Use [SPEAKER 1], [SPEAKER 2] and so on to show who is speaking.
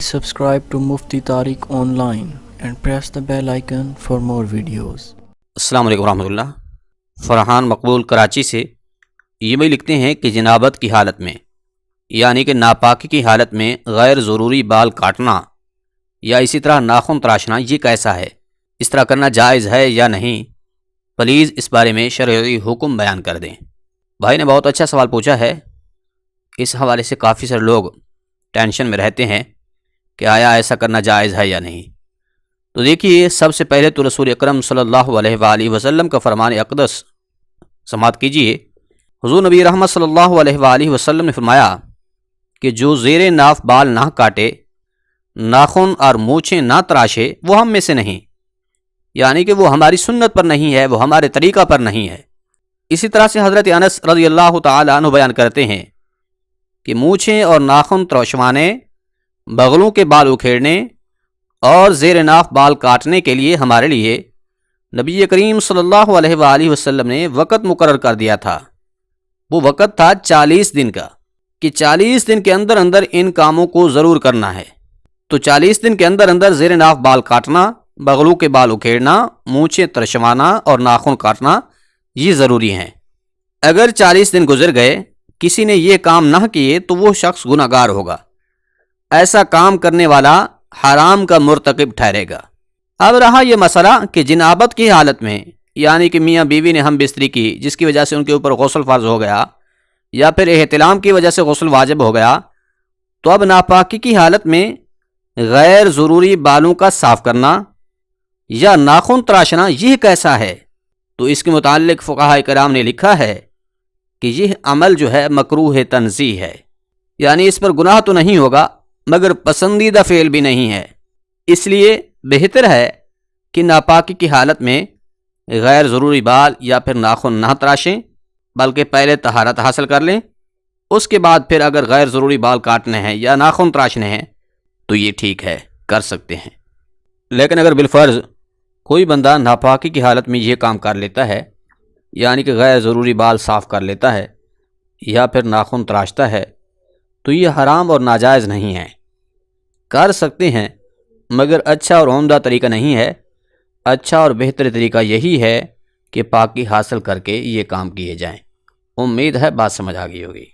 [SPEAKER 1] Subscribe to Mufti Tariq Online and press the bell icon for more videos.
[SPEAKER 2] السلام علیکم ورحمۃ اللہ۔ فرحان مقبول کراچی سے یہ بھی لکھتے ہیں کہ جنابت کی حالت میں یعنی کہ ناپاکی کی حالت میں غیر ضروری بال کاٹنا یا اسی طرح ناخن تراشنا یہ کیسا ہے؟ اس طرح کرنا جائز ہے یا نہیں؟ پلیز اس بارے میں شرعی حکم بیان کر دیں۔ بھائی نے بہت اچھا سوال پوچھا ہے۔ اس حوالے سے کافی سارے لوگ ٹینشن میں رہتے ہیں کہ آیا ایسا کرنا جائز ہے یا نہیں۔ تو دیکھیے، سب سے پہلے تو رسول اکرم صلی اللہ علیہ وآلہ وسلم کا فرمان اقدس سماعت کیجیے۔ حضور نبی رحمت صلی اللہ علیہ وآلہ وسلم نے فرمایا کہ جو زیر ناف بال نہ کاٹے، ناخن اور مونچھیں نہ تراشے، وہ ہم میں سے نہیں، یعنی کہ وہ ہماری سنت پر نہیں ہے، وہ ہمارے طریقہ پر نہیں ہے۔ اسی طرح سے حضرت انس رضی اللہ تعالی عنہ بیان کرتے ہیں کہ مونچھیں اور ناخن تراشوانے، بغلوں کے بال اکھیڑنے اور زیر ناف بال کاٹنے کے لیے ہمارے لیے نبی کریم صلی اللہ علیہ وآلہ وسلم نے وقت مقرر کر دیا تھا۔ وہ وقت تھا 40 دن کا، کہ 40 دن کے اندر اندر ان کاموں کو ضرور کرنا ہے۔ تو 40 دن کے اندر اندر زیر ناف بال کاٹنا، بغلوں کے بال اکھیڑنا، مونچھیں ترشوانا اور ناخن کاٹنا یہ ضروری ہیں۔ اگر 40 دن گزر گئے، کسی نے یہ کام نہ کیے تو وہ شخص گناہ گار ہوگا۔ ایسا کام کرنے والا حرام کا مرتکب ٹھہرے گا۔ اب رہا یہ مسئلہ کہ جنابت کی حالت میں، یعنی کہ میاں بیوی نے ہم بستری کی جس کی وجہ سے ان کے اوپر غسل فرض ہو گیا، یا پھر احتلام کی وجہ سے غسل واجب ہو گیا، تو اب ناپاکی کی حالت میں غیر ضروری بالوں کا صاف کرنا یا ناخن تراشنا یہ کیسا ہے؟ تو اس کے متعلق فقہاء کرام نے لکھا ہے کہ یہ عمل جو ہے مکروہ تنزیہ ہے، یعنی اس پر گناہ تو نہیں ہوگا مگر پسندیدہ فعل بھی نہیں ہے۔ اس لیے بہتر ہے کہ ناپاکی کی حالت میں غیر ضروری بال یا پھر ناخن نہ تراشیں، بلکہ پہلے طہارت حاصل کر لیں، اس کے بعد پھر اگر غیر ضروری بال کاٹنے ہیں یا ناخن تراشنے ہیں تو یہ ٹھیک ہے، کر سکتے ہیں۔ لیکن اگر بالفرض کوئی بندہ ناپاکی کی حالت میں یہ کام کر لیتا ہے، یعنی کہ غیر ضروری بال صاف کر لیتا ہے یا پھر ناخن تراشتا ہے، تو یہ حرام اور ناجائز نہیں ہے، کر سکتے ہیں، مگر اچھا اور عمدہ طریقہ نہیں ہے۔ اچھا اور بہتر طریقہ یہی ہے کہ پاکی حاصل کر کے یہ کام کیے جائیں۔ امید ہے بات سمجھ آ گئی ہوگی۔